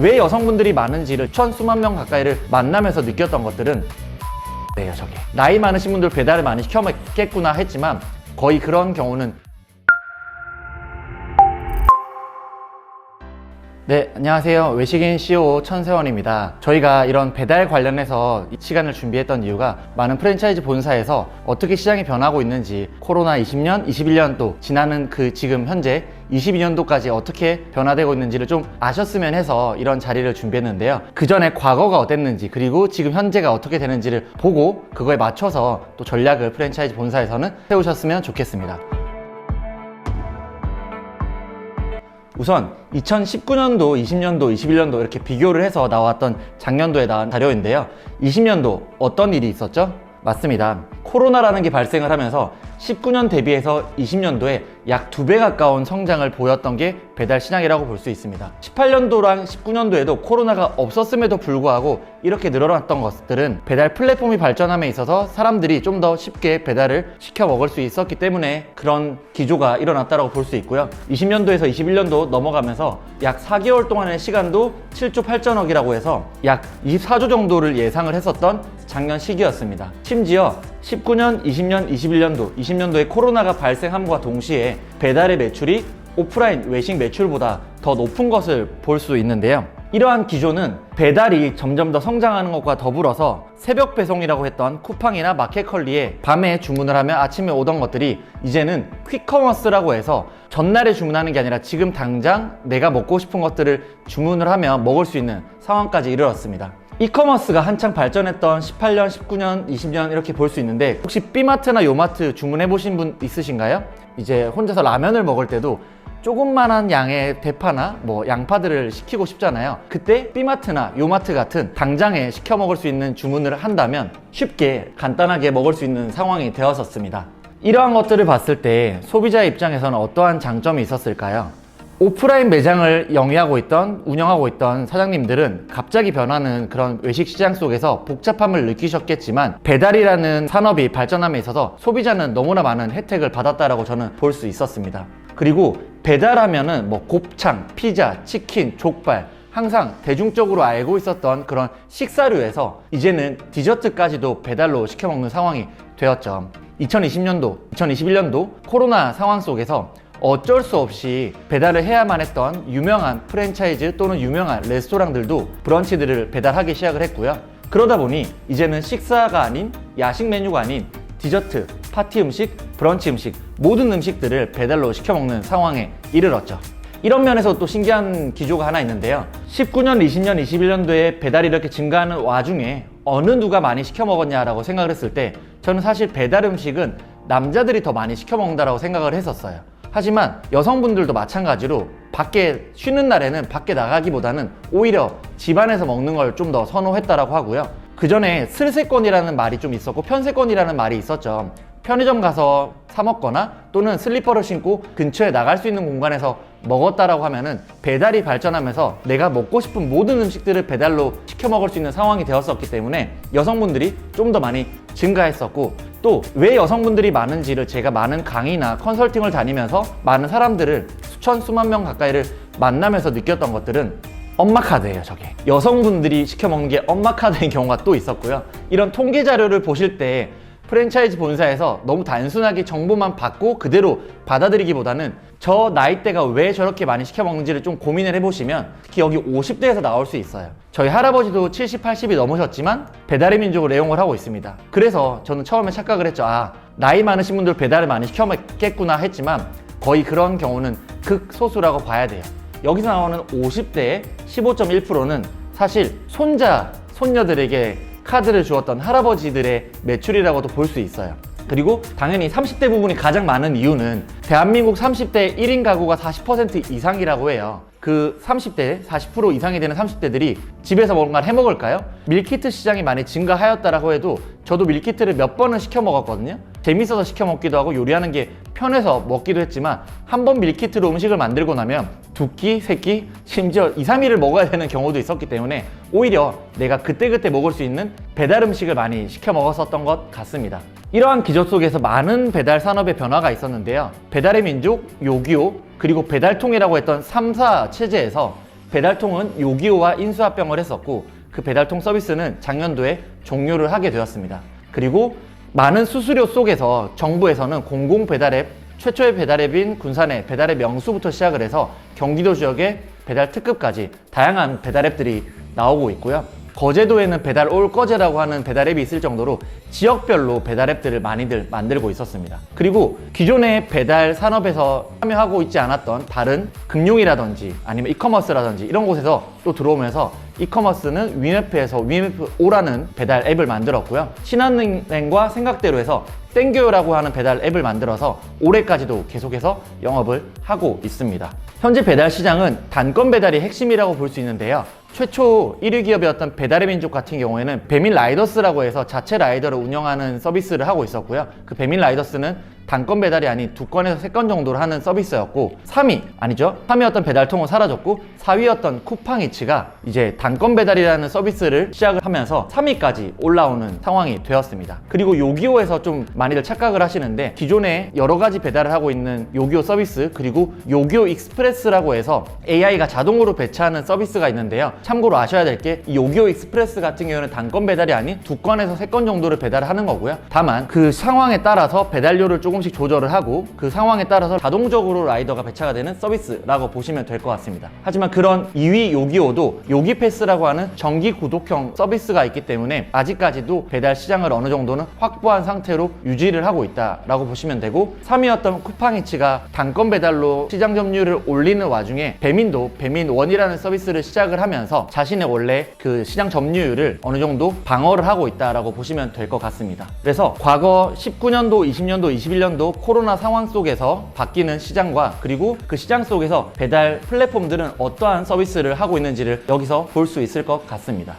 왜 여성분들이 많은지를 천수만 명 가까이를 만나면서 느꼈던 것들은 네요, 저게. 나이 많으신 분들 배달을 많이 시켜 먹겠구나 했지만 거의 그런 경우는 네, 안녕하세요. 외식인 CEO 천세원입니다. 저희가 이런 배달 관련해서 이 시간을 준비했던 이유가 많은 프랜차이즈 본사에서 어떻게 시장이 변하고 있는지, 코로나 20년, 21년도 지나는 지금 현재 22년도까지 어떻게 변화되고 있는지를 좀 아셨으면 해서 이런 자리를 준비했는데요. 그 전에 과거가 어땠는지, 그리고 지금 현재가 어떻게 되는지를 보고 그거에 맞춰서 또 전략을 프랜차이즈 본사에서는 세우셨으면 좋겠습니다. 우선 2019년도, 20년도, 21년도 이렇게 비교를 해서 나왔던 작년도에 나온 자료인데요. 20년도 어떤 일이 있었죠? 맞습니다. 코로나라는 게 발생을 하면서 19년 대비해서 20년도에 약 2배 가까운 성장을 보였던 게 배달 시장이라고 볼 수 있습니다. 18년도랑 19년도에도 코로나가 없었음에도 불구하고 이렇게 늘어났던 것들은 배달 플랫폼이 발전함에 있어서 사람들이 좀 더 쉽게 배달을 시켜 먹을 수 있었기 때문에 그런 기조가 일어났다고 볼 수 있고요. 20년도에서 21년도 넘어가면서 약 4개월 동안의 시간도 7조 8천억이라고 해서 약 24조 정도를 예상을 했었던 작년 시기였습니다. 심지어 19년, 20년, 21년도, 20년도에 코로나가 발생함과 동시에 배달의 매출이 오프라인 외식 매출보다 더 높은 것을 볼 수 있는데요. 이러한 기조는 배달이 점점 더 성장하는 것과 더불어서 새벽 배송이라고 했던 쿠팡이나 마켓컬리에 밤에 주문을 하면 아침에 오던 것들이 이제는 퀵커머스라고 해서 전날에 주문하는 게 아니라 지금 당장 내가 먹고 싶은 것들을 주문을 하면 먹을 수 있는 상황까지 이르렀습니다. 이커머스가 한창 발전했던 18년, 19년, 20년 이렇게 볼 수 있는데 혹시 B마트나 요마트 주문해 보신 분 있으신가요? 이제 혼자서 라면을 먹을 때도 조금만한 양의 대파나 양파들을 시키고 싶잖아요. 그때 B마트나 요마트 같은 당장에 시켜 먹을 수 있는 주문을 한다면 쉽게 간단하게 먹을 수 있는 상황이 되었었습니다. 이러한 것들을 봤을 때 소비자의 입장에서는 어떠한 장점이 있었을까요? 오프라인 매장을 운영하고 있던 사장님들은 갑자기 변하는 그런 외식 시장 속에서 복잡함을 느끼셨겠지만 배달이라는 산업이 발전함에 있어서 소비자는 너무나 많은 혜택을 받았다라고 저는 볼 수 있었습니다. 그리고 배달하면은 곱창, 피자, 치킨, 족발 항상 대중적으로 알고 있었던 그런 식사류에서 이제는 디저트까지도 배달로 시켜 먹는 상황이 되었죠. 2020년도, 2021년도 코로나 상황 속에서 어쩔 수 없이 배달을 해야만 했던 유명한 프랜차이즈 또는 유명한 레스토랑들도 브런치들을 배달하기 시작을 했고요. 그러다 보니 이제는 식사가 아닌 야식 메뉴가 아닌 디저트, 파티 음식, 브런치 음식 모든 음식들을 배달로 시켜 먹는 상황에 이르렀죠. 이런 면에서 또 신기한 기조가 하나 있는데요. 19년, 20년, 21년도에 배달이 이렇게 증가하는 와중에 어느 누가 많이 시켜 먹었냐라고 생각을 했을 때 저는 사실 배달 음식은 남자들이 더 많이 시켜 먹는다라고 생각을 했었어요. 하지만 여성분들도 마찬가지로 밖에 쉬는 날에는 밖에 나가기보다는 오히려 집안에서 먹는 걸 좀 더 선호했다라고 하고요. 그 전에 슬세권이라는 말이 좀 있었고 편세권이라는 말이 있었죠. 편의점 가서 사 먹거나 또는 슬리퍼를 신고 근처에 나갈 수 있는 공간에서 먹었다라고 하면은 배달이 발전하면서 내가 먹고 싶은 모든 음식들을 배달로 시켜 먹을 수 있는 상황이 되었었기 때문에 여성분들이 좀 더 많이 증가했었고, 또 왜 여성분들이 많은지를 제가 많은 강의나 컨설팅을 다니면서 많은 사람들을 수만 명 가까이를 만나면서 느꼈던 것들은 엄마 카드예요. 저게 여성분들이 시켜 먹는 게 엄마 카드인 경우가 또 있었고요. 이런 통계 자료를 보실 때 프랜차이즈 본사에서 너무 단순하게 정보만 받고 그대로 받아들이기보다는 저 나이대가 왜 저렇게 많이 시켜 먹는지를 좀 고민을 해보시면 특히 여기 50대에서 나올 수 있어요. 저희 할아버지도 70, 80이 넘으셨지만 배달의 민족을 애용을 하고 있습니다. 그래서 저는 처음에 착각을 했죠. 나이 많으신 분들 배달을 많이 시켜 먹겠구나 했지만 거의 그런 경우는 극소수라고 봐야 돼요. 여기서 나오는 50대의 15.1%는 사실 손자, 손녀들에게 카드를 주었던 할아버지들의 매출이라고도 볼 수 있어요. 그리고 당연히 30대 부분이 가장 많은 이유는 대한민국 30대 1인 가구가 40% 이상이라고 해요. 그 30대, 40% 이상이 되는 30대들이 집에서 뭔가를 해 먹을까요? 밀키트 시장이 많이 증가하였다라고 해도 저도 밀키트를 몇 번은 시켜 먹었거든요. 재밌어서 시켜 먹기도 하고 요리하는 게 편해서 먹기도 했지만 한 번 밀키트로 음식을 만들고 나면 두 끼, 세 끼, 심지어 2, 3일을 먹어야 되는 경우도 있었기 때문에 오히려 내가 그때그때 먹을 수 있는 배달 음식을 많이 시켜 먹었었던 것 같습니다. 이러한 기조 속에서 많은 배달 산업의 변화가 있었는데요. 배달의 민족, 요기요, 그리고 배달통이라고 했던 3, 4 체제에서 배달통은 요기요와 인수합병을 했었고 그 배달통 서비스는 작년도에 종료를 하게 되었습니다. 그리고 많은 수수료 속에서 정부에서는 공공 배달앱, 최초의 배달앱인 군산의 배달앱 명수부터 시작을 해서 경기도 지역의 배달 특급까지 다양한 배달앱들이 나오고 있고요. 거제도에는 배달 올 거제라고 하는 배달앱이 있을 정도로 지역별로 배달앱들을 많이들 만들고 있었습니다. 그리고 기존의 배달 산업에서 참여하고 있지 않았던 다른 금융이라든지 아니면 이커머스라든지 이런 곳에서 또 들어오면서 이커머스는 위메프에서 위메프오라는 배달 앱을 만들었고요. 신한은행과 생각대로해서 땡겨요라고 하는 배달 앱을 만들어서 올해까지도 계속해서 영업을 하고 있습니다. 현재 배달 시장은 단건 배달이 핵심이라고 볼 수 있는데요. 최초 1위 기업이었던 배달의 민족 같은 경우에는 배민 라이더스라고 해서 자체 라이더를 운영하는 서비스를 하고 있었고요. 그 배민 라이더스는 단건 배달이 아닌 2건에서 3건 정도를 하는 서비스였고 3위였던 배달통은 사라졌고 4위였던 쿠팡이츠가 이제 단건 배달이라는 서비스를 시작을 하면서 3위까지 올라오는 상황이 되었습니다. 그리고 요기요에서 좀 많이들 착각을 하시는데 기존에 여러 가지 배달을 하고 있는 요기요 서비스 그리고 요기요 익스프레스라고 해서 AI가 자동으로 배차하는 서비스가 있는데요. 참고로 아셔야 될 게 이 요기요 익스프레스 같은 경우는 단건 배달이 아닌 2건에서 3건 정도를 배달을 하는 거고요. 다만 그 상황에 따라서 배달료를 조금씩 조절을 하고 그 상황에 따라서 자동적으로 라이더가 배차가 되는 서비스라고 보시면 될 것 같습니다. 하지만 그런 2위 요기요도 요기패스라고 하는 정기 구독형 서비스가 있기 때문에 아직까지도 배달 시장을 어느 정도는 확보한 상태로 유지를 하고 있다라고 보시면 되고 3위였던 쿠팡이츠가 단건 배달로 시장 점유율을 올리는 와중에 배민도 배민원이라는 서비스를 시작을 하면서 자신의 원래 그 시장 점유율을 어느 정도 방어를 하고 있다라고 보시면 될 것 같습니다. 그래서 과거 19년도, 20년도, 21년도 코로나 상황 속에서 바뀌는 시장과 그리고 그 시장 속에서 배달 플랫폼들은 어떠한 서비스를 하고 있는지를 여기서 볼 수 있을 것 같습니다.